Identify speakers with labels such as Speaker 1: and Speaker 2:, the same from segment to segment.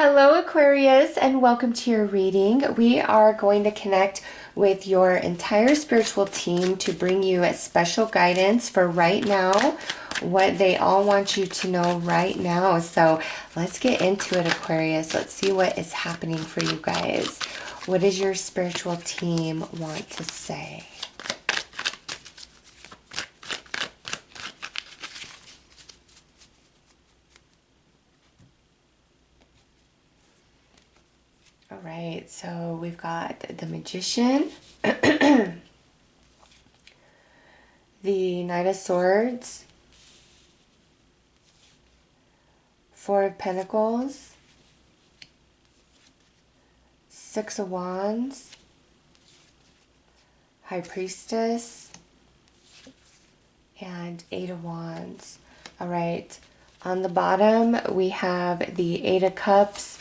Speaker 1: Hello Aquarius, and welcome to your reading. We are going to connect with your entire spiritual team to bring you a special guidance for right now, what they all want you to know right now. So let's get into it, Aquarius. Let's see what is happening for you guys. What does your spiritual team want to say? All right, so we've got the Magician, the Knight of Swords, Four of Pentacles, Six of Wands, High Priestess, and Eight of Wands. All right, on the bottom we have the Eight of Cups,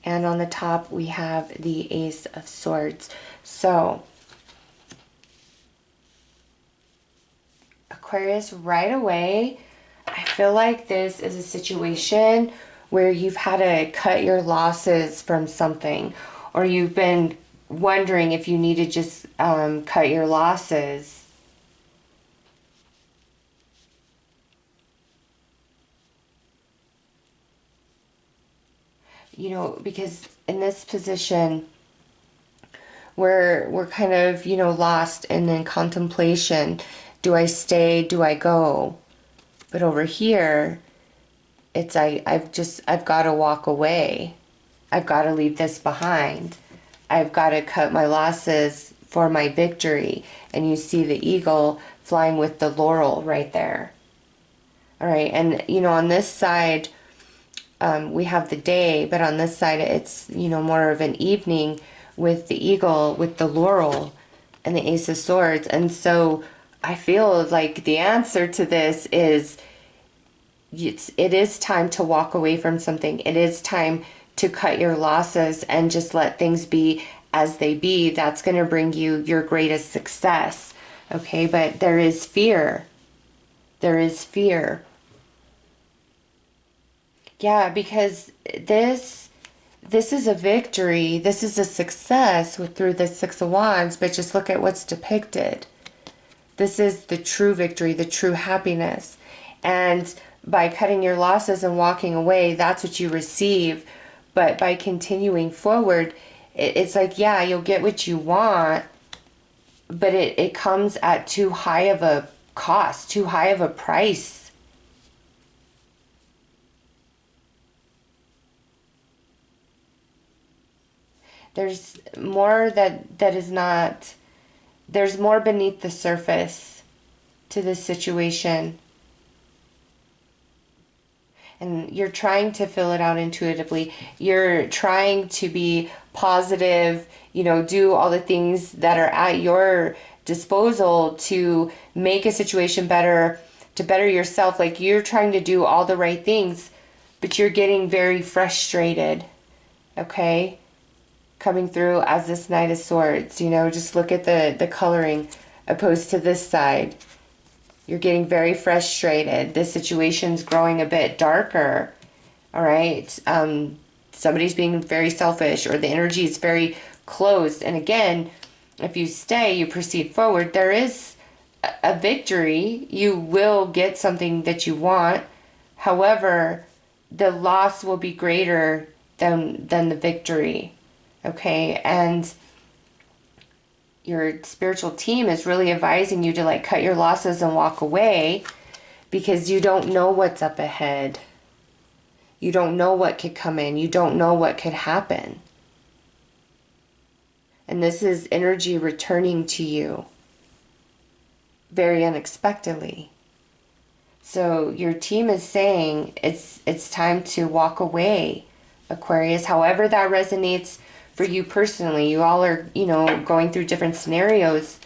Speaker 1: and on the top we have the Ace of Swords. So Aquarius, right away, I feel like this is a situation where you've had to cut your losses from something, or you've been wondering if you need to just cut your losses. You know, because in this position, we're kind of, lost and in contemplation. Do I stay? Do I go? But over here, it's I've got to walk away. I've got to leave this behind. I've got to cut my losses for my victory. And you see the eagle flying with the laurel right there. All right, and on this side, we have the day, but on this side it's more of an evening with the eagle with the laurel and the Ace of Swords. And so I feel like the answer to this is it is time to walk away from something. It is time to cut your losses and just let things be as they be. That's going to bring you your greatest success. Okay, but there is fear. There is fear. Yeah, because this is a victory. This is a success through the Six of Wands, but just look at what's depicted. This is the true victory, the true happiness. And by cutting your losses and walking away, that's what you receive. But by continuing forward, it's like, yeah, you'll get what you want, but it comes at too high of a cost, too high of a price. There's more that is not, there's more beneath the surface to this situation. And you're trying to fill it out intuitively. You're trying to be positive, do all the things that are at your disposal to make a situation better, to better yourself. Like, you're trying to do all the right things, but you're getting very frustrated, okay? Coming through as this Knight of Swords, just look at the coloring opposed to this side. You're getting very frustrated. This situation's growing a bit darker. All right. Somebody's being very selfish, or the energy is very closed. And again, if you stay, you proceed forward, there is a victory. You will get something that you want. However, the loss will be greater than the victory. Okay, and your spiritual team is really advising you to cut your losses and walk away, because you don't know what's up ahead. You don't know what could come in. You don't know what could happen. And this is energy returning to you very unexpectedly. So your team is saying it's time to walk away, Aquarius. However that resonates for you personally. You all are, going through different scenarios,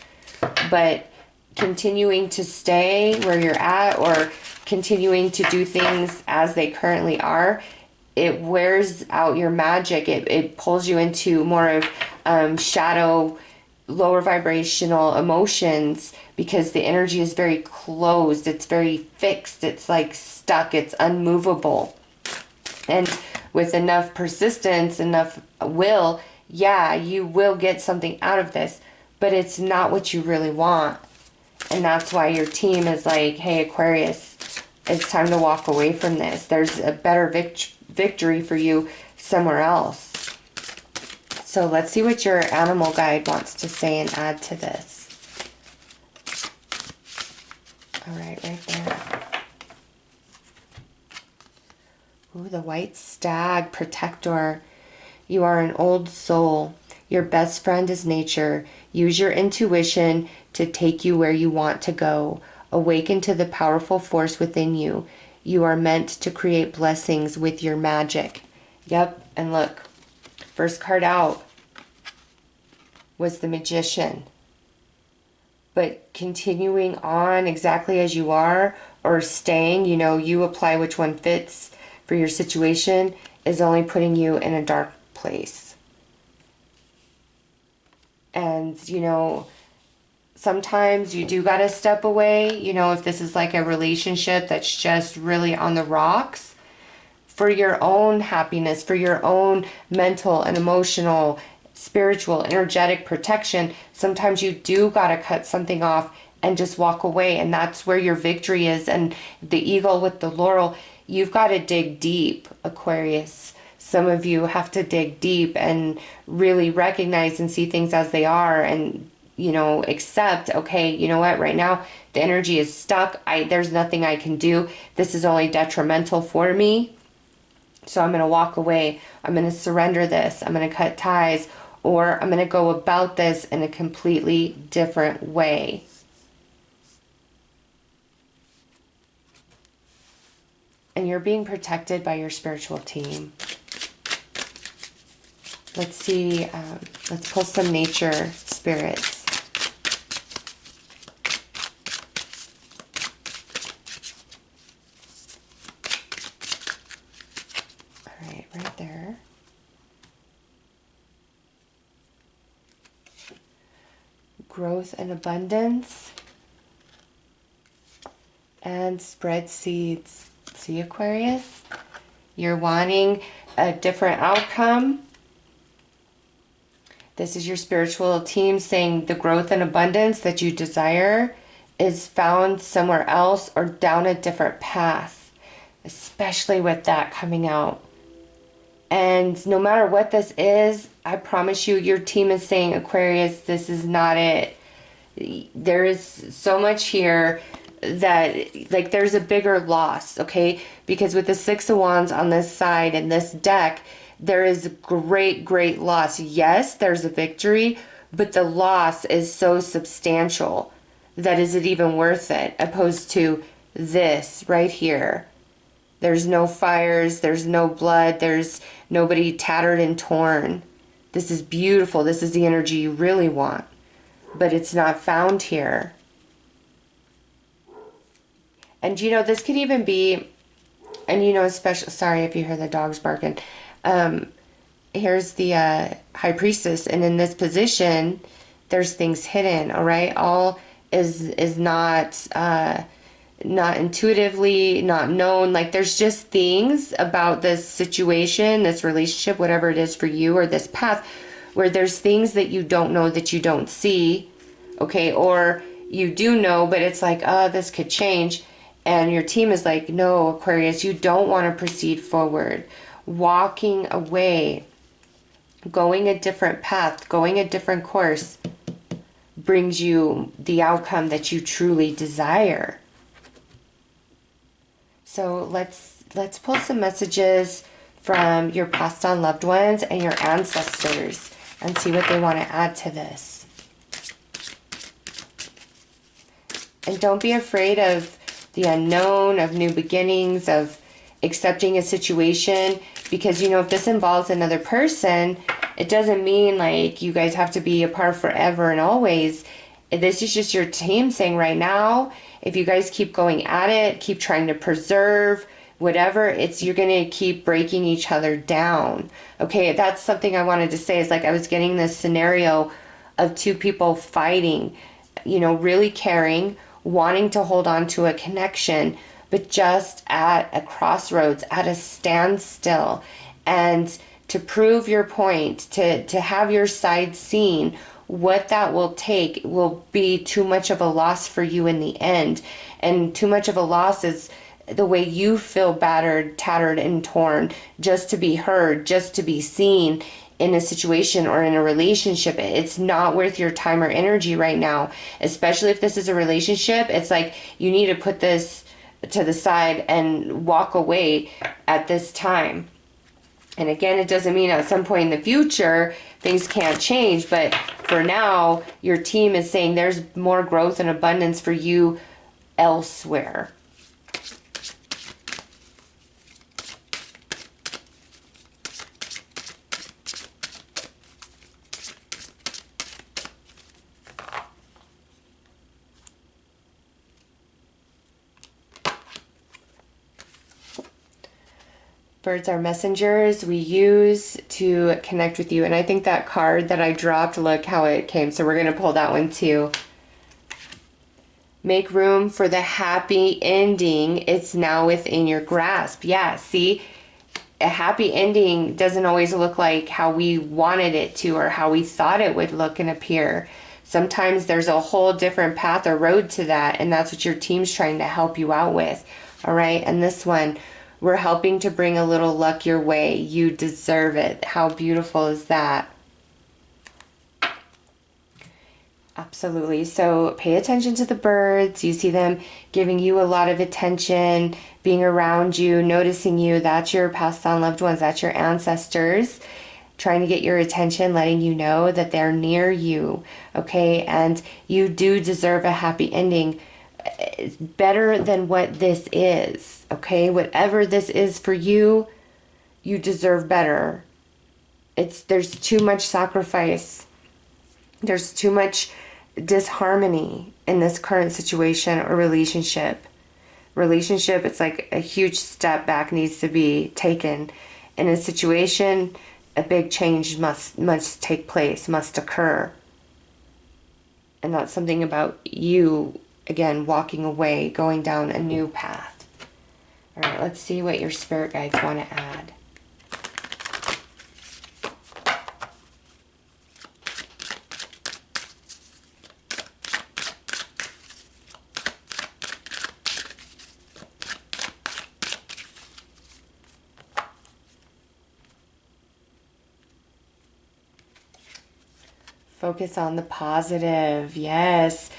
Speaker 1: but continuing to stay where you're at, or continuing to do things as they currently are, it wears out your magic. It pulls you into more of shadow, lower vibrational emotions, because the energy is very closed. It's very fixed. It's like stuck. It's unmovable. And with enough persistence, enough will, yeah, you will get something out of this, but it's not what you really want. And that's why your team is like, hey, Aquarius, it's time to walk away from this. There's a better victory for you somewhere else. So let's see what your animal guide wants to say and add to this. All right there. Ooh, the white stag, protector. You are an old soul. Your best friend is nature. Use your intuition to take you where you want to go. Awaken to the powerful force within you. You are meant to create blessings with your magic. Yep, and look, first card out was the Magician. But continuing on exactly as you are, or staying, you know, you apply which one fits for your situation, is only putting you in a dark place. And, you know, sometimes you do gotta step away, you know, if this is like a relationship that's just really on the rocks, for your own happiness, for your own mental and emotional, spiritual, energetic protection, sometimes you do gotta cut something off and just walk away. And that's where your victory is. And the eagle with the laurel, you've got to dig deep, Aquarius. Some of you have to dig deep and really recognize and see things as they are, and, you know, accept, okay, you know what, right now the energy is stuck. There's nothing I can do. This is only detrimental for me. So I'm going to walk away. I'm going to surrender this. I'm going to cut ties, or I'm going to go about this in a completely different way. And you're being protected by your spiritual team. Let's see, let's pull some nature spirits. All right, right there. Growth and abundance. And spread seeds. See, Aquarius? You're wanting a different outcome. This is your spiritual team saying the growth and abundance that you desire is found somewhere else or down a different path, especially with that coming out. And no matter what this is, I promise you, your team is saying, Aquarius, this is not it. There is so much here that, like, there's a bigger loss, okay? Because with the Six of Wands on this side and this deck, there is great loss. Yes, there's a victory, but the loss is so substantial that is it even worth it, opposed to this right here. There's no fires, there's no blood, there's nobody tattered and torn. This is beautiful. This is the energy you really want, but it's not found here. And, you know, this could even be, and, you know, especially, sorry if you hear the dogs barking. Here's the High Priestess, and in this position, there's things hidden, all right? All is not intuitively, not known. Like, there's just things about this situation, this relationship, whatever it is for you, or this path, where there's things that you don't know, that you don't see, okay? Or you do know, but it's like, oh, this could change. And your team is like, no, Aquarius, you don't want to proceed forward. Walking away, going a different path, going a different course brings you the outcome that you truly desire. So let's pull some messages from your passed on loved ones and your ancestors and see what they want to add to this. And don't be afraid of the unknown, of new beginnings, of accepting a situation, because, you know, if this involves another person, it doesn't mean like you guys have to be apart forever and always. This is just your team saying right now, if you guys keep going at it, keep trying to preserve whatever, you're going to keep breaking each other down. Okay, that's something I wanted to say, is like I was getting this scenario of two people fighting, you know, really caring, wanting to hold on to a connection, but just at a crossroads, at a standstill. And to prove your point, to have your side seen, what that will take will be too much of a loss for you in the end. And too much of a loss is the way you feel battered, tattered, and torn, just to be heard, just to be seen in a situation or in a relationship. It's not worth your time or energy right now, especially if this is a relationship. It's like you need to put this to the side and walk away at this time. And again, it doesn't mean at some point in the future things can't change, but for now, your team is saying there's more growth and abundance for you elsewhere. Birds are messengers we use to connect with you. And I think that card that I dropped, look how it came. So we're going to pull that one too. Make room for the happy ending. It's now within your grasp. Yeah, see? A happy ending doesn't always look like how we wanted it to or how we thought it would look and appear. Sometimes there's a whole different path or road to that, and that's what your team's trying to help you out with. All right, and this one, we're helping to bring a little luck your way. You deserve it. How beautiful is that? Absolutely. So pay attention to the birds. You see them giving you a lot of attention, being around you, noticing you. That's your passed on loved ones. That's your ancestors trying to get your attention, letting you know that they're near you. Okay. And you do deserve a happy ending. It's better than what this is. Okay. Whatever this is for you, you deserve better. There's too much sacrifice. There's too much disharmony in this current situation or relationship. It's like a huge step back needs to be taken. In a situation, a big change must take place, must occur. And that's something about you, again, walking away, going down a new path. All right, let's see what your spirit guides want to add. Focus on the positive. Yes.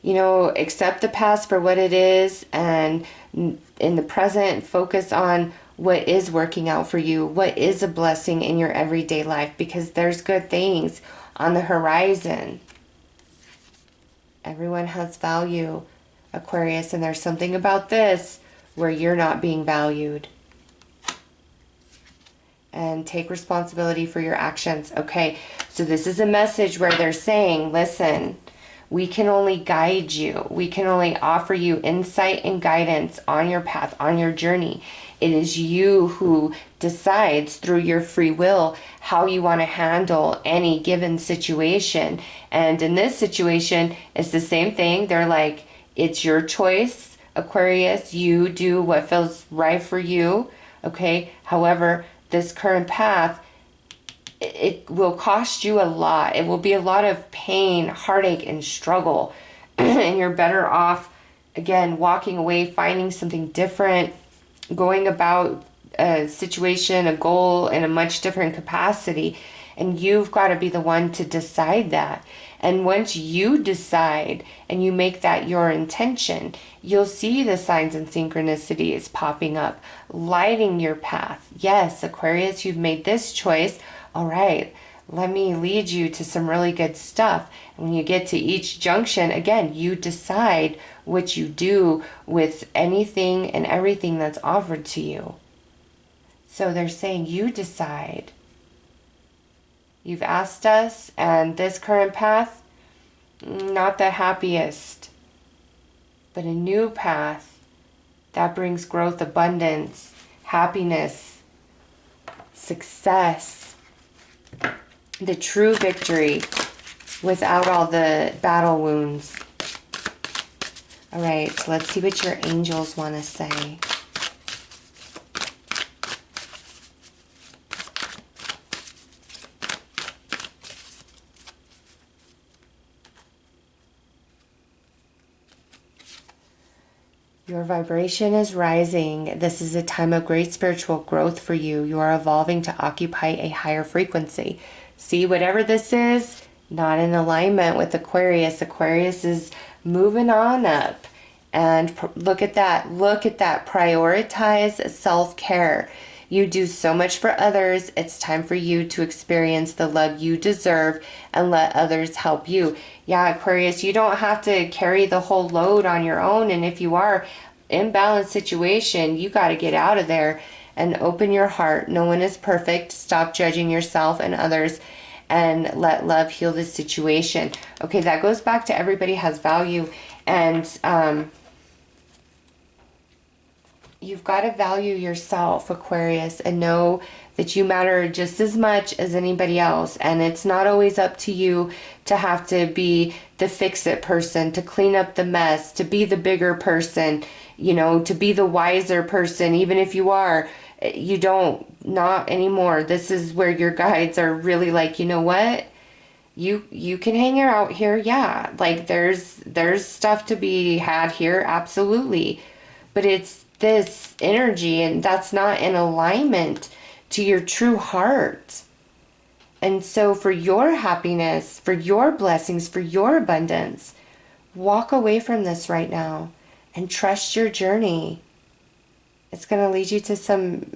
Speaker 1: You know, accept the past for what it is, and in the present, focus on what is working out for you, what is a blessing in your everyday life, because there's good things on the horizon. Everyone has value, Aquarius, and there's something about this where you're not being valued. And take responsibility for your actions. Okay, so this is a message where they're saying, listen, we can only guide you. We can only offer you insight and guidance on your path, on your journey. It is you who decides through your free will how you want to handle any given situation. And in this situation, it's the same thing. They're like, it's your choice, Aquarius. You do what feels right for you. Okay, however, this current path, it will cost you a lot. It will be a lot of pain, heartache, and struggle. And you're better off, again, walking away, finding something different, going about a situation, a goal in a much different capacity. And you've got to be the one to decide that. And once you decide and you make that your intention, you'll see the signs and synchronicities popping up, lighting your path. Yes, Aquarius, you've made this choice. All right, let me lead you to some really good stuff. And when you get to each junction, again, you decide what you do with anything and everything that's offered to you. So they're saying you decide. You've asked us, and this current path, not the happiest, but a new path that brings growth, abundance, happiness, success, the true victory without all the battle wounds. All right, so let's see what your angels want to say. Your vibration is rising. This is a time of great spiritual growth for you. You are evolving to occupy a higher frequency. See, whatever this is, not in alignment with Aquarius. Aquarius is moving on up. And look at that. Look at that. Prioritize self-care. You do so much for others. It's time for you to experience the love you deserve and let others help you. Yeah, Aquarius, you don't have to carry the whole load on your own. And if you are imbalanced situation, you got to get out of there and open your heart. No one is perfect. Stop judging yourself and others and let love heal the situation. Okay, that goes back to everybody has value. And you've got to value yourself, Aquarius, and know that you matter just as much as anybody else. And it's not always up to you to have to be the fix-it person, to clean up the mess, to be the bigger person, you know, to be the wiser person. Even if you are, you don't, not anymore. This is where your guides are really like, you know what? You can hang out here. Yeah. Like there's stuff to be had here. Absolutely. But it's this energy, and that's not in alignment to your true heart. And so for your happiness, for your blessings, for your abundance, walk away from this right now and trust your journey. It's going to lead you to some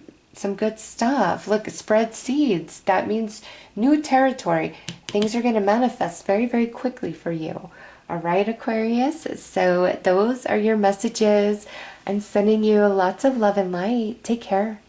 Speaker 1: good stuff. Look, spread seeds. That means new territory. Things are going to manifest very, very quickly for you. All right, Aquarius? So those are your messages. I'm sending you lots of love and light. Take care.